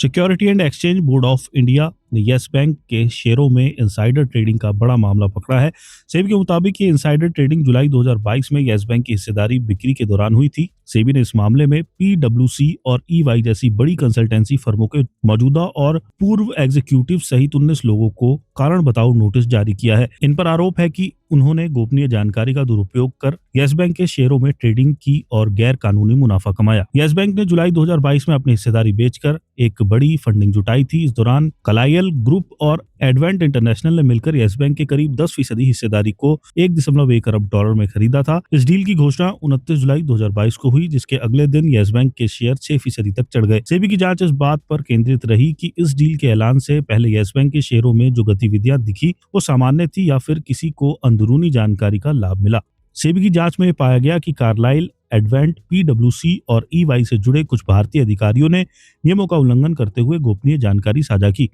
Security and exchange board of India ने yes bank के शेयरों में इनसाइडर ट्रेडिंग का बड़ा मामला पकड़ा है। सेबी के मुताबिक ये इनसाइडर ट्रेडिंग जुलाई 2022 में येस बैंक की हिस्सेदारी बिक्री के दौरान हुई थी। सेबी ने इस मामले में पीडब्ल्यूसी और ईवाई जैसी बड़ी कंसल्टेंसी फर्मों के मौजूदा और पूर्व एग्जीक्यूटिव सहित 19 लोगों को कारण बताओ नोटिस जारी किया है। इन पर आरोप है कि उन्होंने गोपनीय जानकारी का दुरुपयोग कर येस बैंक के शेयरों में ट्रेडिंग की और गैर कानूनी मुनाफा कमाया। येस बैंक ने जुलाई 2022 में अपनी हिस्सेदारी बेचकर एक बड़ी फंडिंग जुटाई थी। इस दौरान कलायल ग्रुप और एडवेंट इंटरनेशनल ने मिलकर येस बैंक के करीब 10% हिस्सेदारी को 1.1 अरब डॉलर में खरीदा था। इस डील की घोषणा 29 जुलाई 2022 को हुई, जिसके अगले दिन येस बैंक के शेयर 6% तक चढ़ गए। सेबी की जांच इस बात पर केंद्रित रही कि इस डील के ऐलान से पहले येस बैंक के शेयरों में जो गतिविधियां दिखी वो सामान्य थी या फिर किसी को अंदरूनी जानकारी का लाभ मिला। सेबी की जांच में पाया गया कि कार्लाइल, एडवेंट, पीडब्ल्यूसी और ईवाई से जुड़े कुछ भारतीय अधिकारियों ने नियमों का उल्लंघन करते हुए गोपनीय जानकारी साझा की,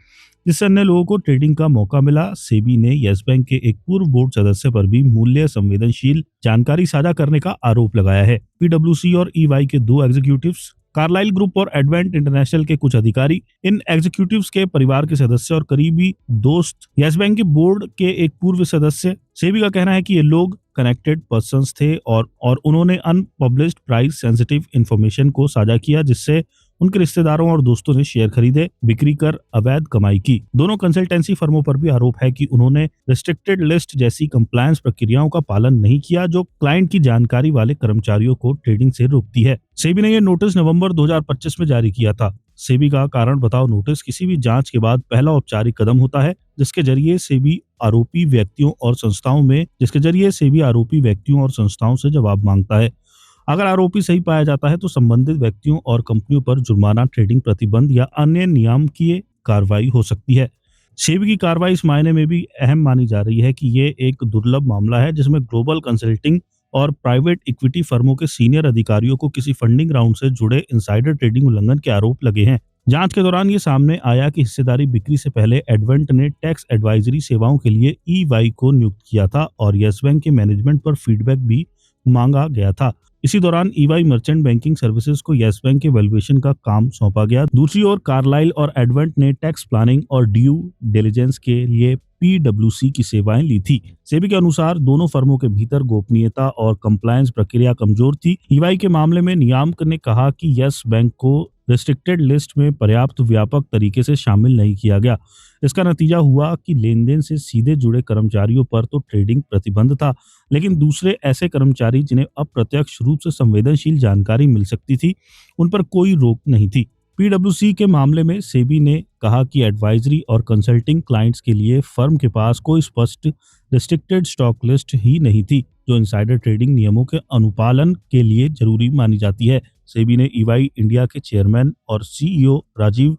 जिससे अन्य लोगों को ट्रेडिंग का मौका मिला। सेबी ने येस बैंक के एक पूर्व बोर्ड सदस्य पर भी मूल्य संवेदनशील जानकारी साझा करने का आरोप लगाया है। पीडब्ल्यूसी और ईवाई के 2 एग्जीक्यूटिव्स, कार्लाइल ग्रुप और एडवेंट इंटरनेशनल के कुछ अधिकारी, इन एग्जीक्यूटिव्स के परिवार के सदस्य और करीबी दोस्त, येस बैंक के बोर्ड के एक पूर्व सदस्य। सेबी का कहना है कि ये लोग कनेक्टेड पर्सन्स थे और उन्होंने अनपब्लिश्ड प्राइस सेंसिटिव इंफॉर्मेशन को साझा किया, जिससे उनके रिश्तेदारों और दोस्तों ने शेयर खरीदे, बिक्री कर अवैध कमाई की। दोनों कंसल्टेंसी फर्मों पर भी आरोप है कि उन्होंने रिस्ट्रिक्टेड लिस्ट जैसी कंप्लायंस प्रक्रियाओं का पालन नहीं किया, जो क्लाइंट की जानकारी वाले कर्मचारियों को ट्रेडिंग से रोकती है। सेबी ने यह नोटिस नवंबर 2025 में जारी किया था। सेबी का कारण बताओ नोटिस किसी भी जांच के बाद पहला औपचारिक कदम होता है, जिसके जरिए सेबी आरोपी व्यक्तियों और संस्थाओं से जवाब मांगता है। अगर आरोपी सही पाया जाता है तो संबंधित व्यक्तियों और कंपनियों पर जुर्माना, ट्रेडिंग प्रतिबंध या अन्य नियामकीय कार्रवाई हो सकती है। सेबी की कार्रवाई इस मायने में भी अहम मानी जा रही है कि ये एक दुर्लभ मामला है जिसमें ग्लोबल कंसल्टिंग और प्राइवेट इक्विटी फर्मों के सीनियर अधिकारियों को किसी फंडिंग राउंड से जुड़े इनसाइडर ट्रेडिंग उल्लंघन के आरोप लगे हैं। जांच के दौरान ये सामने आया कि हिस्सेदारी बिक्री से पहले एडवेंट ने टैक्स एडवाइजरी सेवाओं के लिए ईवाई को नियुक्त किया था और येस बैंक के मैनेजमेंट पर फीडबैक भी मांगा गया था। इसी दौरान ईवाई मर्चेंट बैंकिंग सर्विसेज को येस बैंक के वैल्यूएशन का काम सौंपा गया। दूसरी ओर कार्लाइल और एडवेंट ने टैक्स प्लानिंग और ड्यू डिलिजेंस के लिए पीडब्ल्यूसी की सेवाएं ली थी। सेबी के अनुसार दोनों फर्मों के भीतर गोपनीयता और कंप्लायंस प्रक्रिया कमजोर थी। ईवाई के मामले में नियामक ने कहा कि येस बैंक को रिस्ट्रिक्टेड लिस्ट में पर्याप्त व्यापक तरीके से शामिल नहीं किया गया। इसका नतीजा हुआ कि लेनदेन से सीधे जुड़े कर्मचारियों पर तो ट्रेडिंग प्रतिबंध था, लेकिन दूसरे ऐसे कर्मचारी जिन्हें अप्रत्यक्ष रूप से संवेदनशील जानकारी मिल सकती थी, उन पर कोई रोक नहीं थी। पीडब्ल्यूसी के मामले में सेबी ने कहा कि एडवाइजरी और कंसल्टिंग क्लाइंट्स के लिए फर्म के पास कोई स्पष्ट रिस्ट्रिक्टेड स्टॉक लिस्ट ही नहीं थी, जो इनसाइडर ट्रेडिंग नियमों के अनुपालन के लिए जरूरी मानी जाती है। सेबी ने ईवाई इंडिया के चेयरमैन और सीईओ राजीव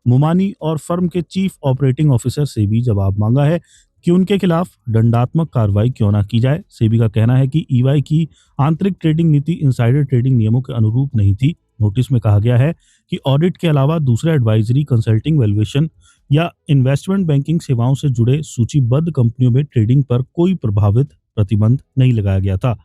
मुमानी और फर्म के चीफ ऑपरेटिंग ऑफिसर से भी जवाब मांगा है कि उनके खिलाफ दंडात्मक कार्रवाई क्यों ना की जाए। सेबी का कहना है कि ईवाई की आंतरिक ट्रेडिंग नीति इनसाइडर ट्रेडिंग नियमों के अनुरूप नहीं थी। नोटिस में कहा गया है कि ऑडिट के अलावा दूसरे एडवाइजरी, कंसल्टिंग, वैल्यूएशन या इन्वेस्टमेंट बैंकिंग सेवाओं से जुड़े सूचीबद्ध कंपनियों में ट्रेडिंग पर कोई प्रभावित प्रतिबंध नहीं लगाया गया था।